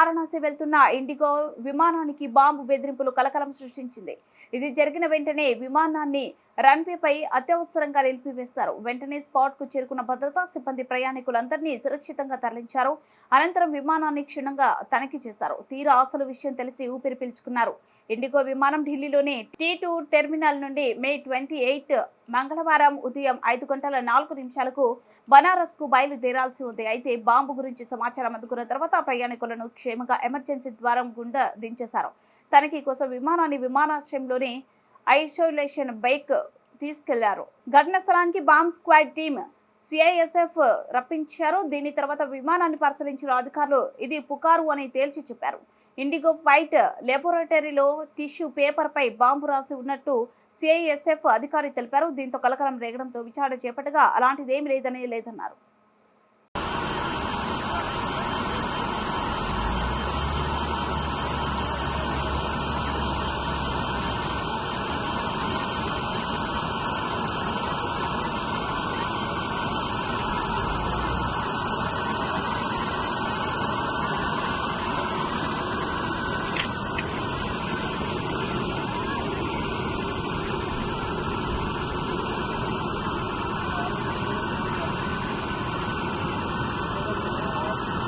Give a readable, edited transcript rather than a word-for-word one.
వారణాసి వెళ్తున్న ఇండిగో విమానానికి బాంబు బెదిరింపులు కలకలం సృష్టించింది. ఇది జరిగిన వెంటనే విమానాన్ని రన్వేపై అత్యవసరంగా నిలిపివేశారు. వెంటనే స్పాట్ కు చేరుకున్న భద్రతా సిబ్బంది ప్రయాణికులందరినీ సురక్షితంగా తరలించారు. అనంతరం విమానాన్ని క్షుణ్ణంగా తనిఖీ చేశారు. తీరా అసలు విషయం తెలిసి ఊపిరి పీల్చుకున్నారు. ఇండిగో విమానం ఢిల్లీలోని T2 టెర్మినల్ నుండి మే 28 మంగళవారం ఉదయం 5:04 బనారస్ కు బయలుదేరాల్సి ఉంది. అయితే బాంబు గురించి సమాచారం అందుకున్న తర్వాత ప్రయాణికులను క్షేమంగా ఎమర్జెన్సీ ద్వారం గుండా దించేశారు. తనిఖీ కోసం విమానాన్ని విమానాశ్రయంలోని ఐసోలేషన్ బైక్ తీసుకెళ్లారు. ఘటన స్థలానికి బాంబ్ స్క్వాడ్ టీమ్ CISF రప్పించారు. దీని తర్వాత విమానాన్ని పరిశీలించిన అధికారులు ఇది పుకారు అని తేల్చి చెప్పారు. ఇండిగో ఫ్లైట్ లాబొరేటరీలో టిష్యూ పేపర్ పై బాంబు రాసి ఉన్నట్టు CISF అధికారి తెలిపారు. దీంతో కలకలం రేగడంతో విచారణ చేపట్టగా అలాంటిదేమీ లేదన్నారు.